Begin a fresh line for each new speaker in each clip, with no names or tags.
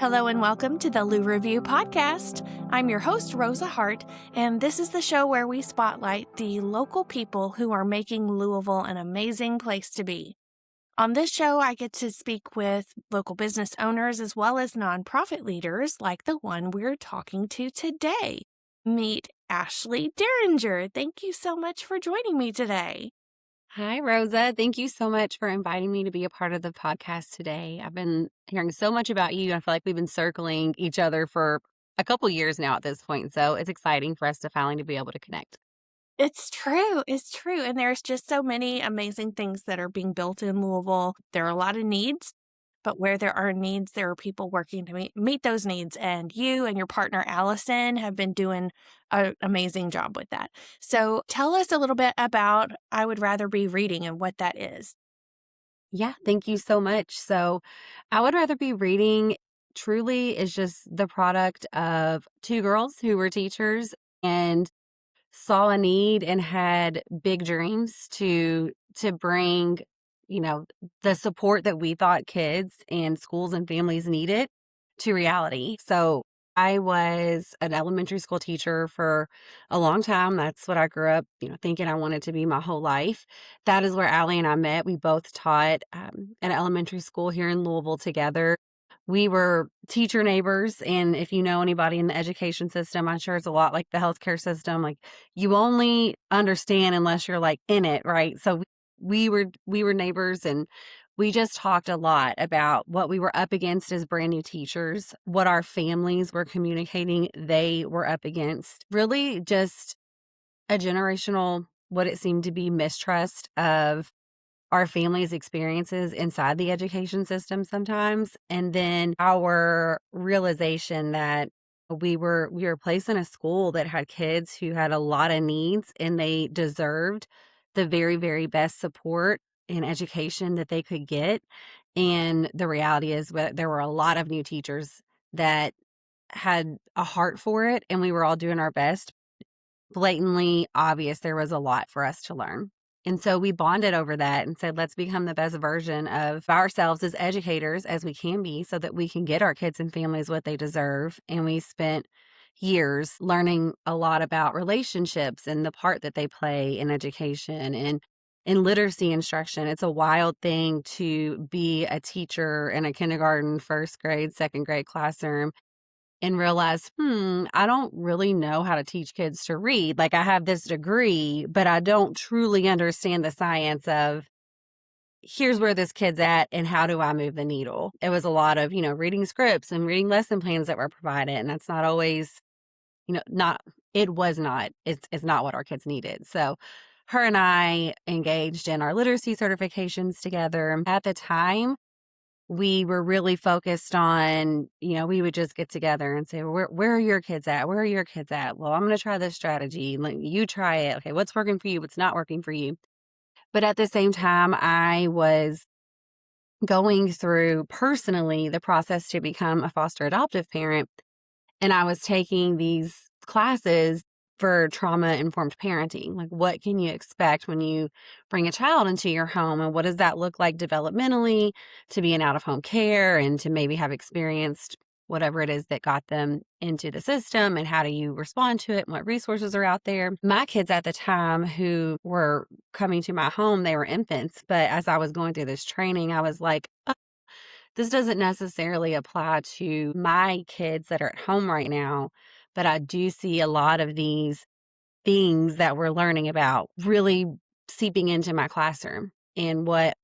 Hello and welcome to the Lou Review podcast. I'm your host, Rosa Hart, and this is the show where we spotlight the local people who are making Louisville an amazing place to be. On this show, I get to speak with local business owners as well as nonprofit leaders like the one we're talking to today. Meet Ashley Dearinger. Thank you so much for joining me today.
Hi, Rosa. Thank you so much for inviting me to be a part of the podcast today. I've been hearing so much about you. I feel like we've been circling each other for a couple years now at this point. So it's exciting for us to finally be able to connect.
It's true. It's true. And there's just so many amazing things that are being built in Louisville. There are a lot of needs, but where there are needs, there are people working to meet those needs. And you and your partner, Allison, have been doing an amazing job with that. So tell us a little bit about I Would Rather Be Reading and what that is.
Yeah, thank you so much. So I would rather be reading truly is just the product of two girls who were teachers and saw a need and had big dreams to bring, the support that we thought kids and schools and families needed to reality. So I was an elementary school teacher for a long time. That's what I grew up, thinking I wanted to be my whole life. That is where Allie and I met. We both taught at elementary school here in Louisville together. We were teacher neighbors, and if you know anybody in the education system, I'm sure it's a lot like the healthcare system. Like, you only understand unless you're like in it, right? So we were neighbors, and we just talked a lot about what we were up against as brand new teachers, what our families were communicating they were up against. Really just a generational, what it seemed to be, mistrust of our family's experiences inside the education system sometimes, and then our realization that we were placed in a school that had kids who had a lot of needs, and they deserved the very, very best support and education that they could get. And the reality is that there were a lot of new teachers that had a heart for it, and we were all doing our best. Blatantly obvious there was a lot for us to learn. And so we bonded over that and said, let's become the best version of ourselves as educators as we can be so that we can get our kids and families what they deserve. And we spent years learning a lot about relationships and the part that they play in education and in literacy instruction. It's a wild thing to be a teacher in a kindergarten, first grade, second grade classroom and realize, I don't really know how to teach kids to read. Like, I have this degree, but I don't truly understand the science of here's where this kid's at and how do I move the needle. It was a lot of, reading scripts and reading lesson plans that were provided. And that's not always, it's not what our kids needed. So her and I engaged in our literacy certifications together. At the time, we were really focused on, we would just get together and say, where are your kids at? Where are your kids at? Well, I'm going to try this strategy. Like, you try it. Okay, what's working for you? What's not working for you? But at the same time, I was going through personally the process to become a foster adoptive parent. And I was taking these classes for trauma-informed parenting. Like, what can you expect when you bring a child into your home? And what does that look like developmentally to be in out-of-home care and to maybe have experienced whatever it is that got them into the system? And how do you respond to it? And what resources are out there? My kids at the time who were coming to my home, they were infants. But as I was going through this training, I was like, this doesn't necessarily apply to my kids that are at home right now, but I do see a lot of these things that we're learning about really seeping into my classroom and what,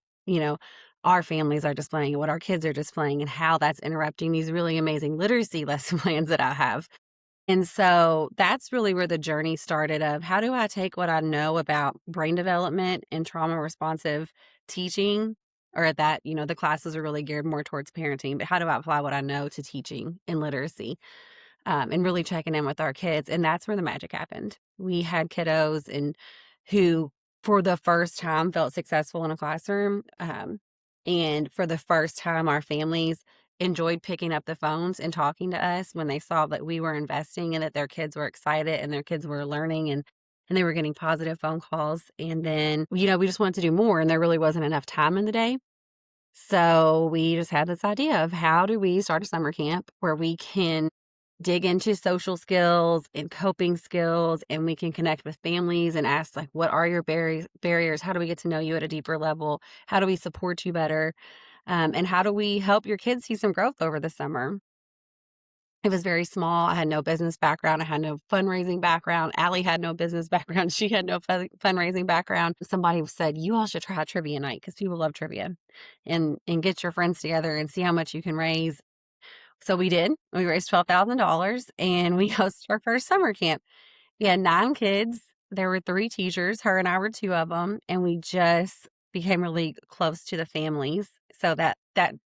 our families are displaying and what our kids are displaying and how that's interrupting these really amazing literacy lesson plans that I have. And so that's really where the journey started of how do I take what I know about brain development and trauma responsive teaching, or that, the classes are really geared more towards parenting, but how do I apply what I know to teaching and literacy, and really checking in with our kids? And that's where the magic happened. We had kiddos who for the first time felt successful in a classroom. And for the first time, our families enjoyed picking up the phones and talking to us when they saw that we were investing and that their kids were excited and their kids were learning and they were getting positive phone calls. And then, we just wanted to do more, and there really wasn't enough time in the day. So we just had this idea of how do we start a summer camp where we can dig into social skills and coping skills, and we can connect with families and ask, like, what are your barriers? How do we get to know you at a deeper level? How do we support you better? And how do we help your kids see some growth over the summer? It was very small. I had no business background. I had no fundraising background. Allie had no business background. She had no fundraising background. Somebody said, you all should try trivia night because people love trivia, and get your friends together and see how much you can raise. So we did. We raised $12,000 and we hosted our first summer camp. We had 9 kids. There were 3 teachers. Her and I were 2 of them, and we just became really close to the families. So that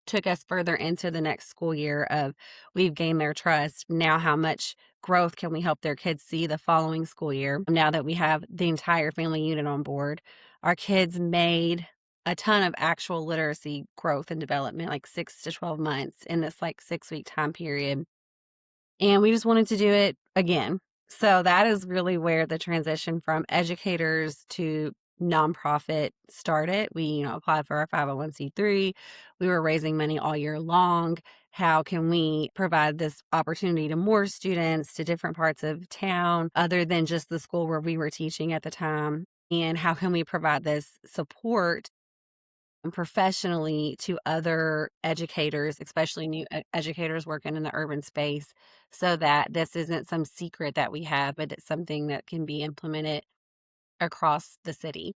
took us further into the next school year of we've gained their trust. Now how much growth can we help their kids see the following school year? Now that we have the entire family unit on board, our kids made a ton of actual literacy growth and development, like 6 to 12 months in this like 6-week time period. And we just wanted to do it again. So that is really where the transition from educators to nonprofit started. We, applied for our 501c3. We were raising money all year long. How can we provide this opportunity to more students, to different parts of town, other than just the school where we were teaching at the time? And how can we provide this support professionally to other educators, especially new educators working in the urban space, so that this isn't some secret that we have, but it's something that can be implemented across the city.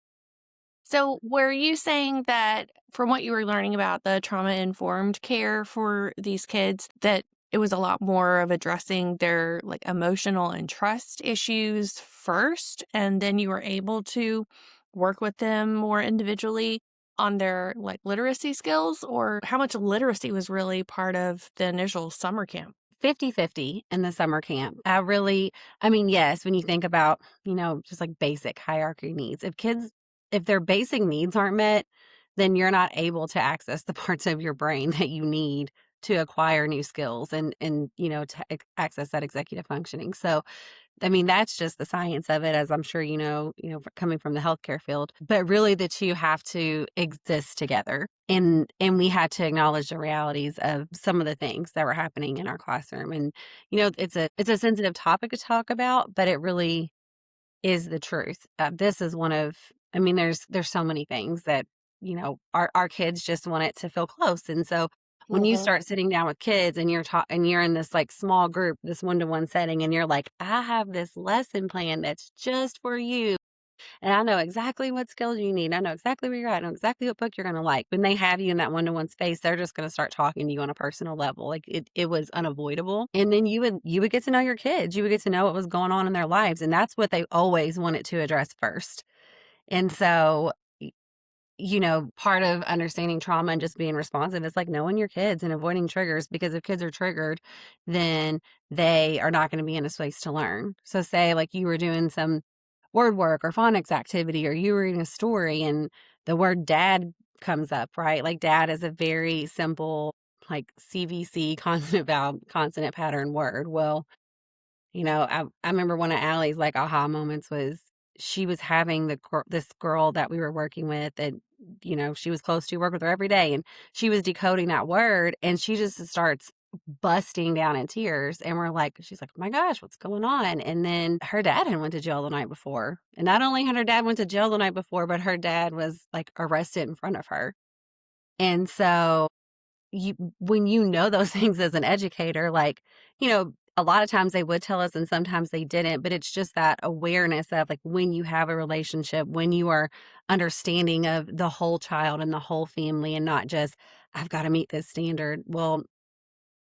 So, were you saying that from what you were learning about the trauma informed care for these kids, that it was a lot more of addressing their like emotional and trust issues first, and then you were able to work with them more individually on their like literacy skills, or how much literacy was really part of the initial summer camp?
50-50 in the summer camp. I mean, yes, when you think about, just like basic hierarchy needs, if their basic needs aren't met, then you're not able to access the parts of your brain that you need to acquire new skills and to access that executive functioning. So I mean, that's just the science of it, as I'm sure coming from the healthcare field. But really, the two have to exist together, and we had to acknowledge the realities of some of the things that were happening in our classroom. And it's a sensitive topic to talk about, but it really is the truth. This is one of, I mean, there's so many things that our kids just want it to feel close, and so when you
Mhm.
start sitting down with kids and you're in this like small group, this one-to-one setting, and you're like, I have this lesson plan that's just for you. And I know exactly what skills you need. I know exactly where you're at. I know exactly what book you're going to like. When they have you in that one-to-one space, they're just going to start talking to you on a personal level. Like it was unavoidable. And then you would get to know your kids. You would get to know what was going on in their lives. And that's what they always wanted to address first. And so part of understanding trauma and just being responsive is like knowing your kids and avoiding triggers, because if kids are triggered, then they are not going to be in a space to learn. So say like you were doing some word work or phonics activity, or you were reading a story and the word dad comes up, right? Like dad is a very simple, like CVC consonant vowel consonant pattern word. Well, I remember one of Allie's like aha moments was she was having this girl that we were working with, and she was close to, work with her every day, and she was decoding that word, and she just starts busting down in tears, and she's like, oh my gosh, what's going on? And then her dad had went to jail the night before, and not only had her dad went to jail the night before, but her dad was like arrested in front of her. And so when those things as an educator, a lot of times they would tell us and sometimes they didn't, but it's just that awareness of like when you have a relationship, when you are understanding of the whole child and the whole family, and not just, I've got to meet this standard. Well,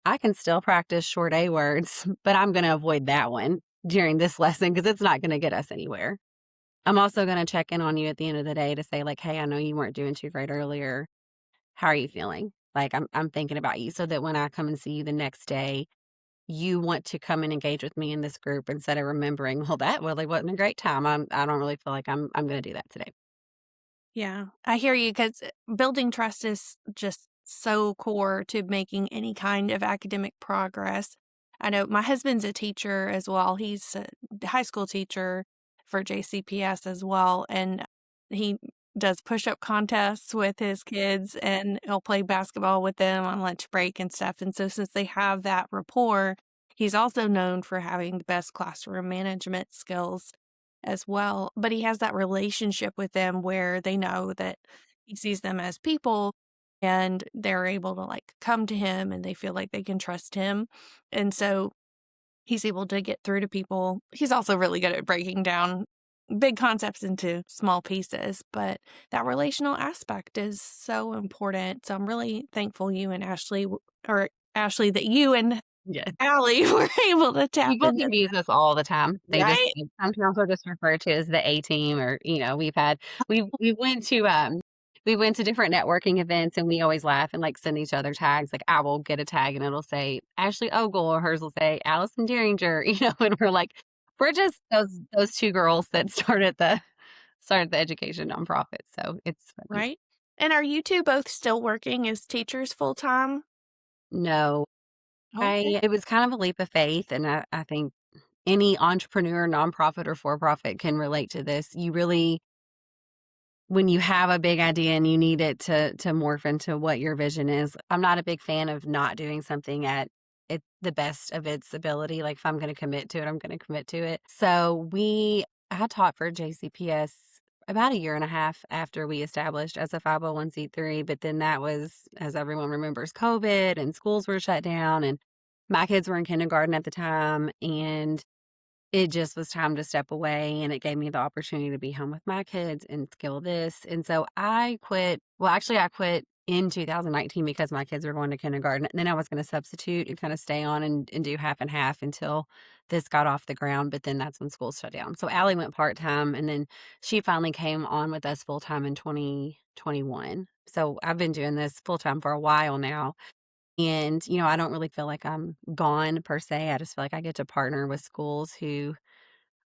I can still practice short A words, but I'm going to avoid that one during this lesson because it's not going to get us anywhere. I'm also going to check in on you at the end of the day to say like, hey, I know you weren't doing too great earlier. How are you feeling? Like I'm thinking about you, so that when I come and see you the next day, you want to come and engage with me in this group instead of remembering, well, that really wasn't a great time. I don't really feel like I'm going to do that today.
Yeah, I hear you because building trust is just so core to making any kind of academic progress. I know my husband's a teacher as well. He's a high school teacher for JCPS as well. And he does push-up contests with his kids, and he'll play basketball with them on lunch break and stuff, and so since they have that rapport, he's also known for having the best classroom management skills as well, but he has that relationship with them where they know that he sees them as people, and they're able to, like, come to him, and they feel like they can trust him, and so he's able to get through to people. He's also really good at breaking down big concepts into small pieces, but that relational aspect is so important. So I'm really thankful you and Ashley, or Ashley, that you and
Yeah.
Allie were able to tap
People
into,
confuse us all the time. They just
right?
sometimes they'll just refer to as the A team or, we went to different networking events and we always laugh and, like, send each other tags. Like, I will get a tag and it'll say Ashley Ogle or hers will say Allison Dearinger, and we're like, we're just those 2 girls that started the education nonprofit, so it's funny.
Right? And are you two both still working as teachers full time?
No,
Okay.
it was kind of a leap of faith, and I think any entrepreneur, nonprofit or for profit can relate to this. You really when you have a big idea and you need it to morph into what your vision is. I'm not a big fan of not doing something at the best of its ability. Like, if I'm gonna commit to it, I'm gonna commit to it. So I had taught for JCPS about a year and a half after we established as a 501(c)(3, but then that was, as everyone remembers, COVID and schools were shut down, and my kids were in kindergarten at the time, and it just was time to step away, and it gave me the opportunity to be home with my kids and skill this, and so I quit. Well, actually, I quit in 2019 because my kids were going to kindergarten, and then I was gonna substitute and kinda stay on and do half and half until this got off the ground, but then that's when school shut down. So Allie went part-time, and then she finally came on with us full-time in 2021. So I've been doing this full-time for a while now, and, I don't really feel like I'm gone per se. I just feel like I get to partner with schools who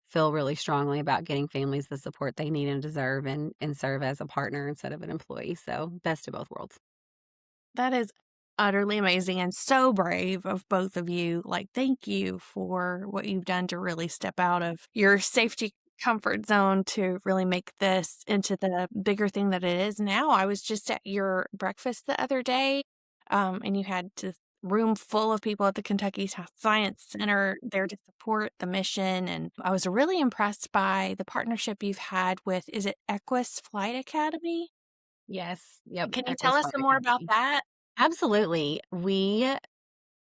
feel really strongly about getting families the support they need and deserve and serve as a partner instead of an employee. So best of both worlds.
That is utterly amazing and so brave of both of you. Like, thank you for what you've done to really step out of your safety comfort zone to really make this into the bigger thing that it is now. I was just at your breakfast the other day, and you had the room full of people at the Kentucky Science Center there to support the mission. And I was really impressed by the partnership you've had with, is it Equus Flight Academy?
Yes. Yep.
Can you tell
Equus
us
Flight
some more about
Academy.
that?
Absolutely.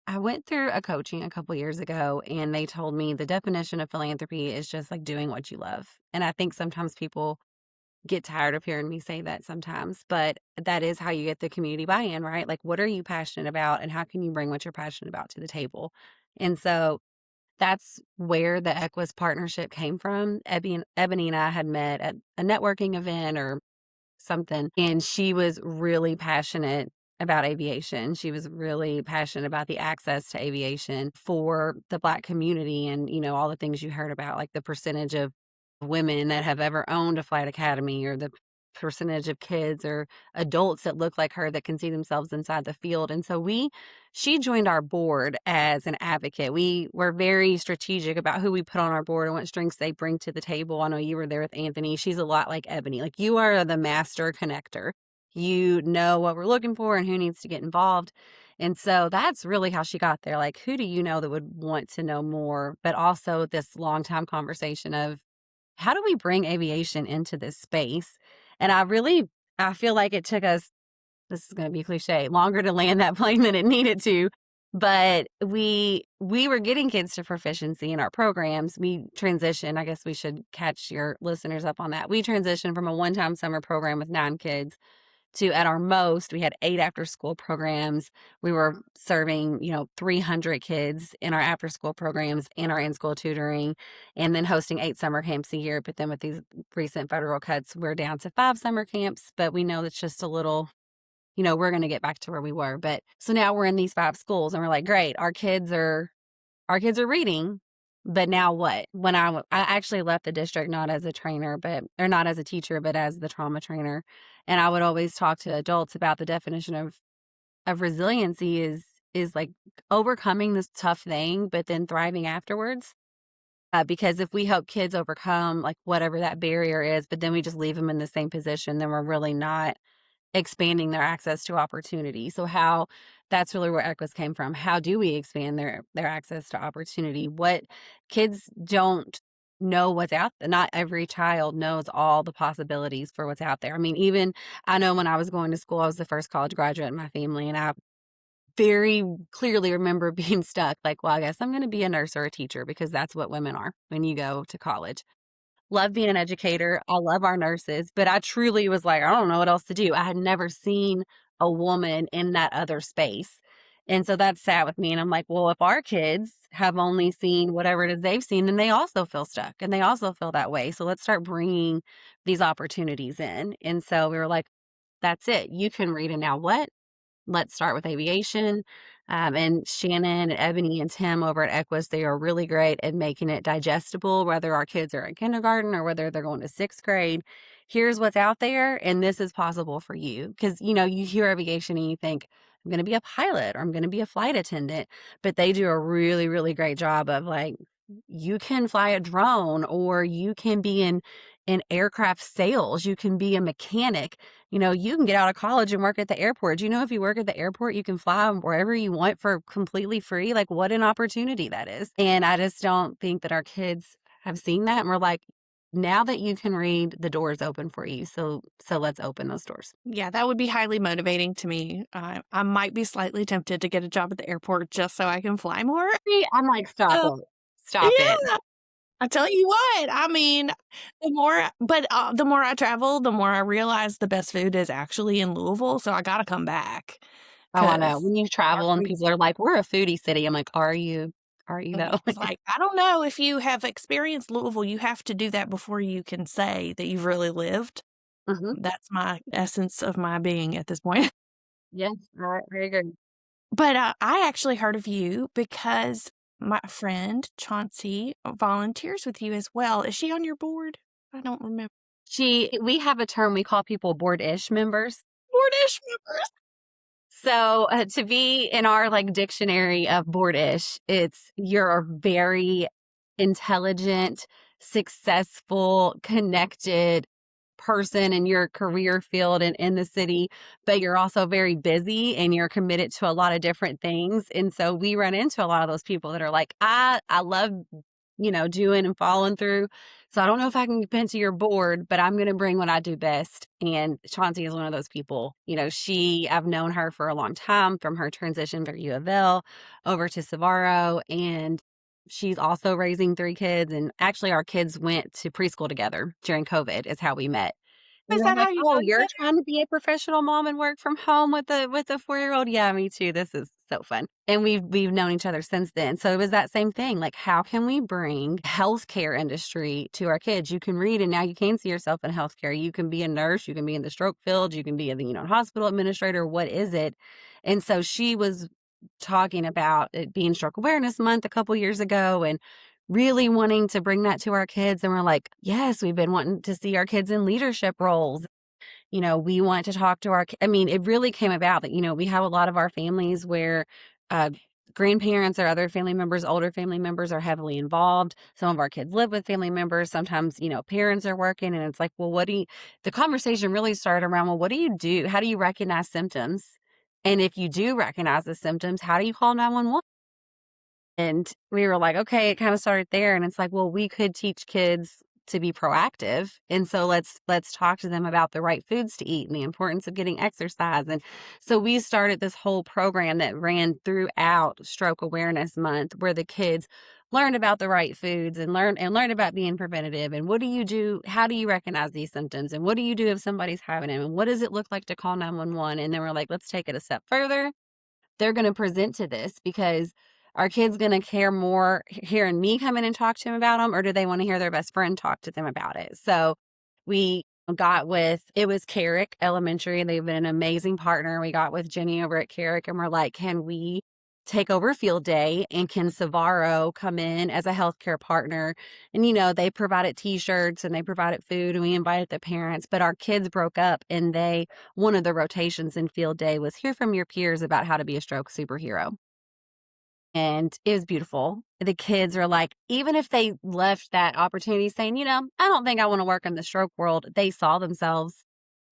I went through a coaching a couple years ago and they told me the definition of philanthropy is just like doing what you love. And I think sometimes people get tired of hearing me say that sometimes, but that is how you get the community buy-in, right? Like, what are you passionate about and how can you bring what you're passionate about to the table? And so that's where the Equus partnership came from. Ebony and I had met at a networking event or something, and she was really passionate about aviation. She was really passionate about the access to aviation for the Black community and, all the things you heard about, like the percentage of women that have ever owned a flight academy or the percentage of kids or adults that look like her that can see themselves inside the field. And so she joined our board as an advocate. We were very strategic about who we put on our board and what strengths they bring to the table. I know you were there with Anthony. She's a lot like Ebony. Like, you are the master connector. You know what we're looking for and who needs to get involved. And so that's really how she got there. Like, who do you know that would want to know more? But also this long time conversation of how do we bring aviation into this space? And I feel like it took us, this is going to be cliche, longer to land that plane than it needed to. But we were getting kids to proficiency in our programs. We transitioned, I guess we should catch your listeners up on that. We transitioned from a one-time summer program with 9 kids to, at our most, we had 8 after school programs. We were serving, 300 kids in our after school programs and our in school tutoring, and then hosting 8 summer camps a year. But then with these recent federal cuts, we're down to 5 summer camps. But we know that's just a little, we're going to get back to where we were. But so now we're in these 5 schools and we're like, great, our kids are reading, but now what? When I actually left the district not as a trainer, or not as a teacher, but as the trauma trainer, and I would always talk to adults about the definition of resiliency is like overcoming this tough thing, but then thriving afterwards. Because if we help kids overcome like whatever that barrier is, but then we just leave them in the same position, then we're really not expanding their access to opportunity. So how that's really where Equus came from. How do we expand their access to opportunity? What kids don't know what's out there. Not every child knows all the possibilities for what's out there. I mean, even I know when I was going to school, I was the first college graduate in my family, and I very clearly remember being stuck like, well, I guess I'm going to be a nurse or a teacher because that's what women are when you go to college. Love being an educator. I love our nurses, but I truly was like, I don't know what else to do. I had never seen a woman in that other space. And so that sat with me. And I'm like, well, if our kids have only seen whatever it is they've seen, then they also feel stuck and they also feel that way. So let's start bringing these opportunities in. And so we were like, that's it. You can read. And now what? Let's start with aviation. And Shannon, Ebony, and Tim over at Equus, they are really great at making it digestible, whether our kids are in kindergarten or whether they're going to sixth grade. Here's what's out there, and this is possible for you. Because, you hear aviation and you think, I'm going to be a pilot or I'm going to be a flight attendant. But they do a really, really great job of like, you can fly a drone or you can be in aircraft sales, you can be a mechanic. You can get out of college and work at the airport. Do you know if you work at the airport, you can fly wherever you want for completely free? Like, what an opportunity that is. And I just don't think that our kids have seen that. And we're like, now that you can read, the door's open for you. So let's open those doors.
Yeah, that would be highly motivating to me. I might be slightly tempted to get a job at the airport just so I can fly more.
See, I'm like, stop
Uh,
it. Stop it.
yeah, I tell you what, I mean, the more I travel, the more I realize the best food is actually in Louisville, so I gotta come back
Oh, I know.
'cause
When you
our
travel and
food's
people are like, we're a foodie city. I'm like, are you? Are you
and
though?
people's like, "I don't know if you have experienced Louisville, you have to do that before you can say that you've really lived."
Hmm.
That's my essence of my being at this point.
Yes, I agree.
But, I actually heard of you because my friend Chauncey volunteers with you as well. Is she on your board? I don't remember.
We have a term we call people board-ish members.
Board-ish members.
So, to be in our, like, dictionary of board-ish, it's you're a very intelligent, successful, connected person in your career field and in the city, but you're also very busy and you're committed to a lot of different things, and so we run into a lot of those people that are like, I love, doing and following through, so I don't know if I can get into your board, but I'm gonna bring what I do best, and Chauncey is one of those people. I've known her for a long time from her transition from U of L over to Savaro, and she's also raising 3 kids, and actually our kids went to preschool together during COVID is how we met.
Is
And I'm
that
like,
how you
"Oh,
know each
you're
other?
trying to be a professional mom and work from home with a 4-year-old? Yeah, me too. This is so fun." And we've known each other since then. So it was that same thing. Like, how can we bring healthcare industry to our kids? You can read and now you can see yourself in healthcare. You can be a nurse, you can be in the stroke field, you can be a, hospital administrator. What is it? And so she was talking about it being Stroke Awareness Month a couple years ago and really wanting to bring that to our kids. And we're like, yes, we've been wanting to see our kids in leadership roles. We want to talk to I mean, it really came about that, we have a lot of our families where uh, grandparents or other family members, older family members are heavily involved. Some of our kids live with family members. Sometimes, parents are working and it's like, well, the conversation really started around, well, what do you do? How do you recognize symptoms? And if you do recognize the symptoms, how do you call 911? And we were like, okay, it kind of started there. And it's like, well, we could teach kids to be proactive. And so let's talk to them about the right foods to eat and the importance of getting exercise. And so we started this whole program that ran throughout Stroke Awareness Month where the kids learned about the right foods and learn about being preventative and what do you do, how do you recognize these symptoms and what do you do if somebody's having them and what does it look like to call 911? And then we're like, let's take it a step further. They're going to present to this because are kids going to care more hearing me come in and talk to them about them, or do they want to hear their best friend talk to them about it? So we it was Carrick Elementary. They've been an amazing partner. We got with Jenny over at Carrick and we're like, can we take over field day and can Savaro come in as a healthcare partner? And, they provided t-shirts and they provided food and we invited the parents, but our kids broke up and one of the rotations in field day was hear from your peers about how to be a stroke superhero. and it was beautiful. The kids are like, even if they left that opportunity saying, I don't think I want to work in the stroke world, they saw themselves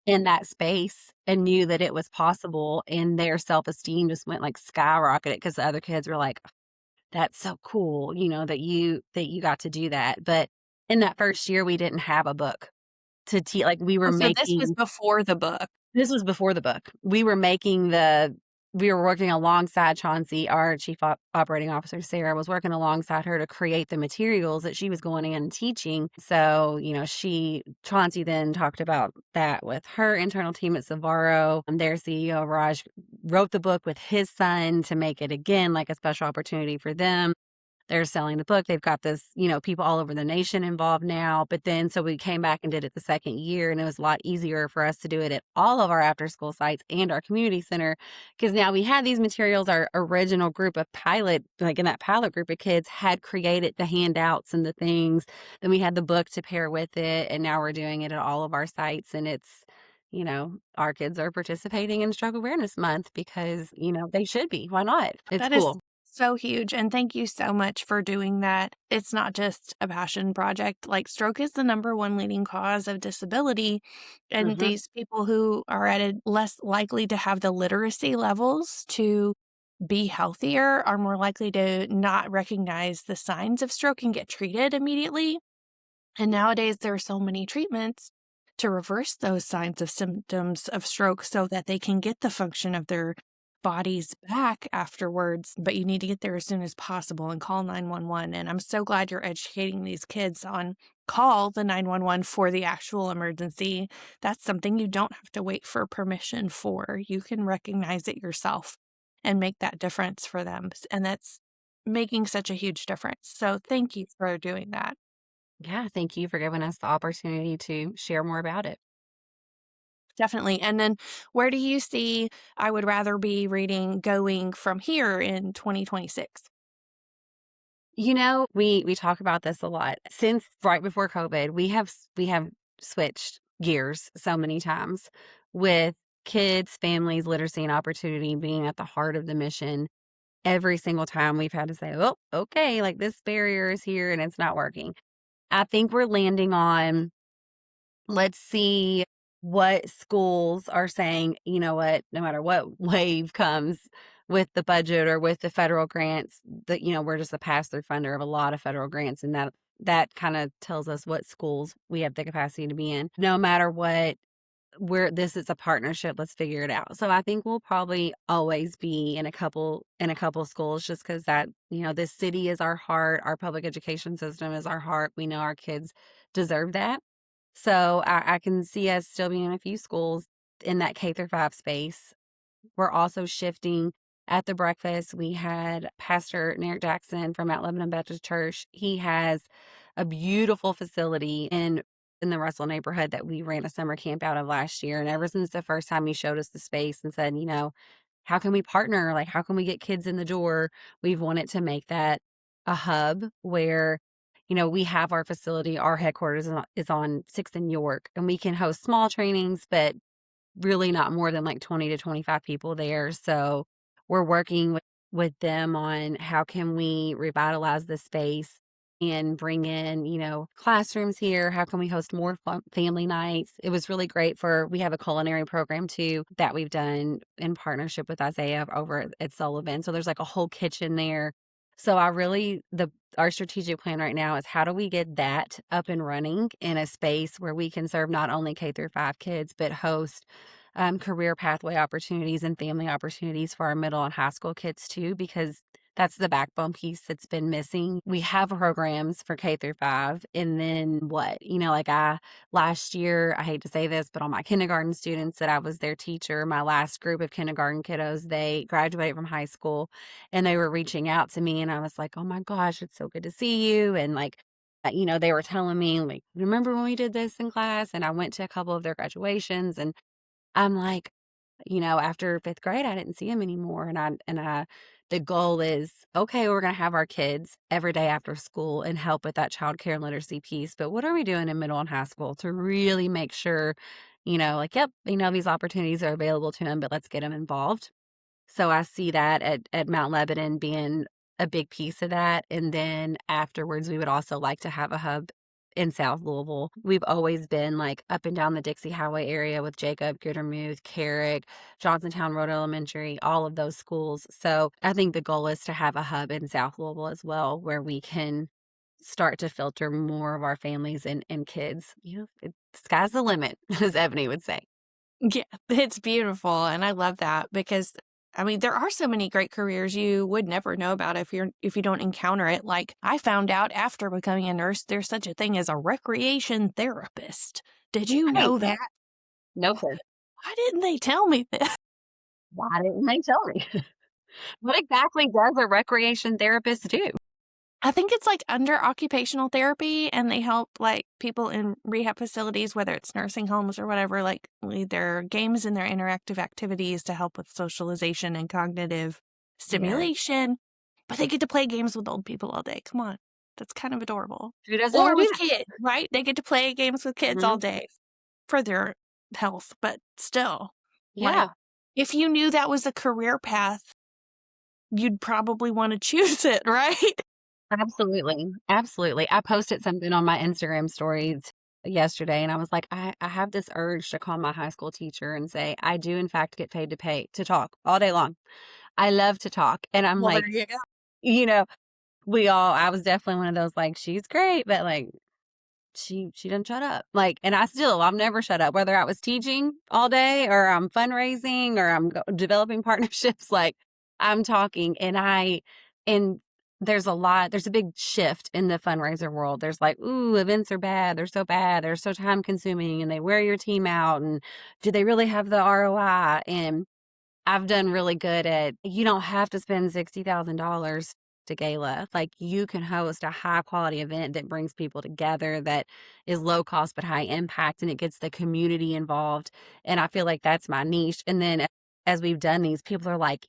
in that space and knew that it was possible, and their self-esteem just went like skyrocketed because the other kids were like, that's so cool, that you got to do that. But in that first year, we didn't have a book to teach. Like,
Oh, so this was before the book.
this was before the book. We were working alongside Chauncey, our chief operating officer. Sarah was working alongside her to create the materials that she was going in and teaching. So, Chauncey then talked about that with her internal team at Savaro. Their CEO, Raj, wrote the book with his son to make it again like a special opportunity for them. They're selling the book. They've got this, people all over the nation involved now. But then, so we came back and did it the second year, and it was a lot easier for us to do it at all of our after school sites and our community center. Because now we had these materials, our original group of pilot, like in that pilot group of kids, had created the handouts and the things. Then we had the book to pair with it. And now we're doing it at all of our sites. And it's, our kids are participating in Stroke Awareness Month because, they should be. Why not? It's
That is
cool.
so huge. And thank you so much for doing that. It's not just a passion project. Like, stroke is the number one leading cause of disability. And
Hmm.
these people who are at it less likely to have the literacy levels to be healthier are more likely to not recognize the signs of stroke and get treated immediately. And nowadays, there are so many treatments to reverse those signs of symptoms of stroke so that they can get the function of their bodies back afterwards. But you need to get there as soon as possible and call 911. And I'm so glad you're educating these kids on call the 911 for the actual emergency. That's something you don't have to wait for permission for. You can recognize it yourself and make that difference for them. And that's making such a huge difference. So thank you for doing that.
Yeah, thank you for giving us the opportunity to share more about it.
Definitely. And then where do you see I would rather be reading going from here in 2026?
We talk about this a lot. Since right before COVID, we have switched gears so many times with kids, families, literacy, and opportunity being at the heart of the mission. Every single time we've had to say, "Oh, okay, like this barrier is here and it's not working." I think we're landing on, let's see what schools are saying, you know what, no matter what wave comes with the budget or with the federal grants, that, we're just a pass-through funder of a lot of federal grants, and that kind of tells us what schools we have the capacity to be in. No matter what, this is a partnership, let's figure it out. So I think we'll probably always be in a couple schools, just because that, this city is our heart, our public education system is our heart. We know our kids deserve that. So I can see us still being in a few schools in that K through 5 space. We're also shifting at the breakfast. We had Pastor Eric Jackson from Mount Lebanon Baptist Church. He has a beautiful facility in the Russell neighborhood that we ran a summer camp out of last year. And ever since the first time he showed us the space and said, how can we partner? Like, how can we get kids in the door? We've wanted to make that a hub where, we have our facility, our headquarters is on 6th and York, and we can host small trainings, but really not more than like 20 to 25 people there. So we're working with them on how can we revitalize the space and bring in, classrooms here. How can we host more family nights? It was really great we have a culinary program too that we've done in partnership with Isaiah over at Sullivan. So there's like a whole kitchen there. So our strategic plan right now is how do we get that up and running in a space where we can serve not only K through 5 kids, but host career pathway opportunities and family opportunities for our middle and high school kids too, because that's the backbone piece that's been missing. We have programs for K through 5. And then what? Last year, I hate to say this, but all my kindergarten students that I was their teacher, my last group of kindergarten kiddos, they graduated from high school and they were reaching out to me. And I was like, oh my gosh, it's so good to see you. And they were telling me, like, remember when we did this in class? And I went to a couple of their graduations, and I'm like, after 5th grade, I didn't see him anymore. The goal is, okay, we're going to have our kids every day after school and help with that childcare and literacy piece. But what are we doing in middle and high school to really make sure, yep, these opportunities are available to them, but let's get them involved. So I see that at Mount Lebanon being a big piece of that. And then afterwards, we would also like to have a hub in South Louisville. We've always been like up and down the Dixie Highway area with Jacob, Goodermuth, Carrick, Johnsontown Road Elementary, all of those schools. So I think the goal is to have a hub in South Louisville as well, where we can start to filter more of our families and kids. Sky's the limit, as Ebony would say.
Yeah, it's beautiful, and I love that because, I mean, there are so many great careers you would never know about if you don't encounter it. Like, I found out after becoming a nurse, there's such a thing as a recreation therapist. Did you
Right.
know that?
No, sir.
Why didn't they tell me this?
Why didn't they tell me? What exactly does a recreation therapist do?
I think it's like under occupational therapy, and they help like people in rehab facilities, whether it's nursing homes or whatever, like lead their games and their interactive activities to help with socialization and cognitive
Yes.
stimulation. But they get to play games with old people all day. Come on. That's kind of adorable.
Who doesn't want
Or
to do
with kids, right? They get to play games with
that?
kids all day for their health, but still, like,
Yeah.
if you knew that was a career path, you'd probably want to choose it, right?
Absolutely. Absolutely. I posted something on my Instagram stories yesterday and I was like, I have this urge to call my high school teacher and say, I do in fact get paid to pay to talk all day long. I love to talk. And I'm
Well, there
like,
you go.
you know, I was definitely one of those like, she's great, but like she didn't shut up. Like, and I've never shut up, whether I was teaching all day or I'm fundraising or developing partnerships, like I'm talking and there's a big shift in the fundraiser world. There's like, ooh, events are bad. They're so bad. They're so time consuming and they wear your team out. And do they really have the ROI? And I've done really good at you don't have to spend $60,000 to gala. Like you can host a high quality event that brings people together that is low cost but high impact and it gets the community involved. And I feel like that's my niche. And then as we've done these, people are like,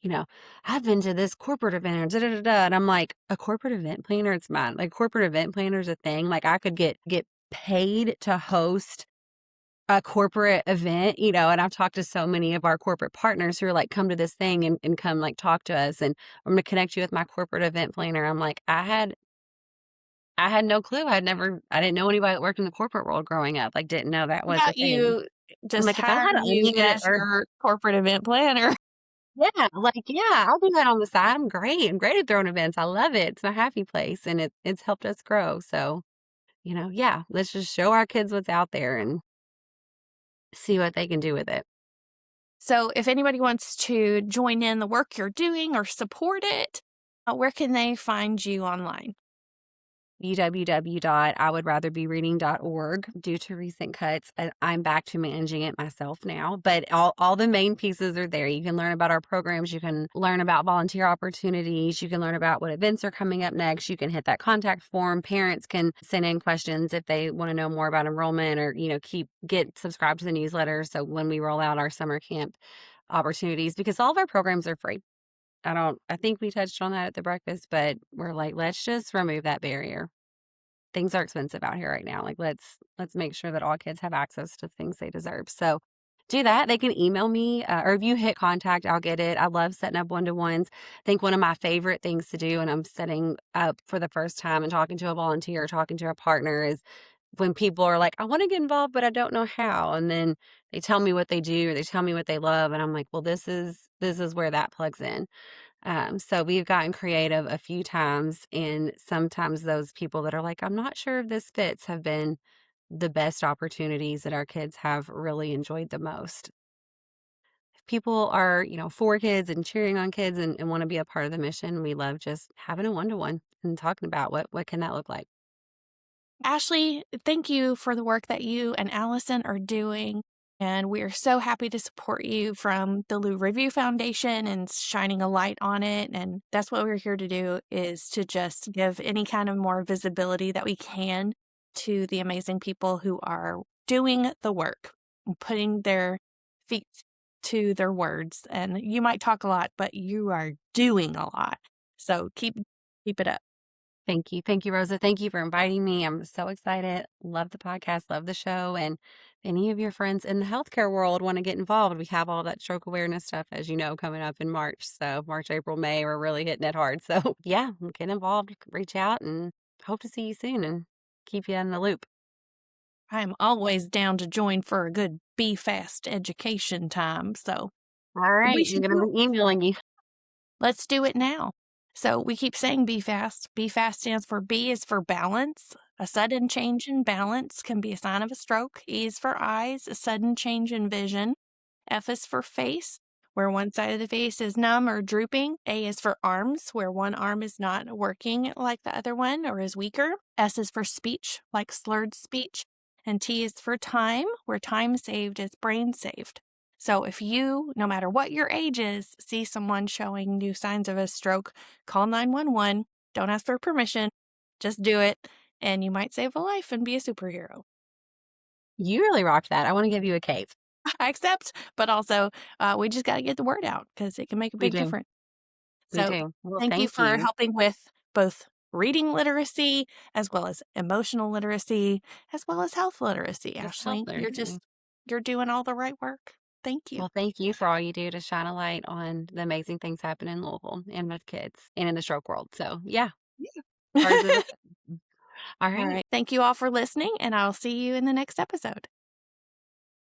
I've been to this corporate event, da, da, da, da. And I'm like, a corporate event planner, it's mine. Like corporate event planner is a thing. Like I could get paid to host a corporate event, and I've talked to so many of our corporate partners who are like, come to this thing and come like talk to us and I'm gonna connect you with my corporate event planner. I'm like, I had no clue. I didn't know anybody that worked in the corporate world growing up. Like didn't know that was a
Got
thing.
you
I'm
just
like, if I
hire
had
you
unlimited
as
or
your corporate event planner.
yeah, I'll do that on the side. I'm great. I'm great at throwing events. I love it. It's my happy place and it's helped us grow. So, yeah, let's just show our kids what's out there and see what they can do with it.
So if anybody wants to join in the work you're doing or support it, where can they find you online?
www.iwouldratherbereading.org. Due to recent cuts, I'm back to managing it myself now, but all the main pieces are there. You can learn about our programs. You can learn about volunteer opportunities. You can learn about what events are coming up next. You can hit that contact form. Parents can send in questions if they want to know more about enrollment or, get subscribed to the newsletter. So when we roll out our summer camp opportunities, because all of our programs are free. I think we touched on that at the breakfast, but we're like, let's just remove that barrier. Things are expensive out here right now. Like let's make sure that all kids have access to things they deserve. So do that. They can email me or if you hit contact, I'll get it. I love setting up one-to-ones. I think one of my favorite things to do when I'm setting up for the first time and talking to a volunteer, talking to a partner is when people are like, I want to get involved, but I don't know how. And then they tell me what they do or they tell me what they love. And I'm like, well, this is where that plugs in. So we've gotten creative a few times, and sometimes those people that are like, I'm not sure if this fits, have been the best opportunities that our kids have really enjoyed the most. If people are, for kids and cheering on kids and want to be a part of the mission, we love just having a one-to-one and talking about what can that look like.
Ashley, thank you for the work that you and Allison are doing. And we are so happy to support you from the Lou Review Foundation and shining a light on it. And that's what we're here to do, is to just give any kind of more visibility that we can to the amazing people who are doing the work, putting their feet to their words. And you might talk a lot, but you are doing a lot. So keep it up.
Thank you. Thank you, Rosa. Thank you for inviting me. I'm so excited. Love the podcast, love the show. And any of your friends in the healthcare world want to get involved, we have all that stroke awareness stuff, as you know, coming up in March. So March, April, May, we're really hitting it hard. So yeah, get involved, reach out, and hope to see you soon and keep you in the loop.
I'm always down to join for a good Be Fast education time. So
All
we
right, I'm
should
going
do
to
it.
be emailing you.
Let's do it now. So we keep saying be fast. Be fast stands for B is for balance. A sudden change in balance can be a sign of a stroke. E is for eyes, a sudden change in vision. F is for face, where one side of the face is numb or drooping. A is for arms, where one arm is not working like the other one or is weaker. S is for speech, like slurred speech. And T is for time, where time saved is brain saved. So if you, no matter what your age is, see someone showing new signs of a stroke, call 911. Don't ask for permission. Just do it, and you might save a life and be a superhero.
You really rocked that. I want to give you a cave.
I accept, but also we just got to get the word out because it can make a
We
big
do.
difference.
We
So
do. Well,
thank you
thank
for
you.
helping with both reading literacy as well as emotional literacy as well as health literacy,
It's health
Ashley.
literacy.
You're doing all the right work. Thank you.
Well, thank you for all you do to shine a light on the amazing things happening in Louisville and with kids and in the stroke world. So, yeah,
Yeah.
hard to. All
All
right.
right. Thank you all for listening, and I'll see you in the next episode.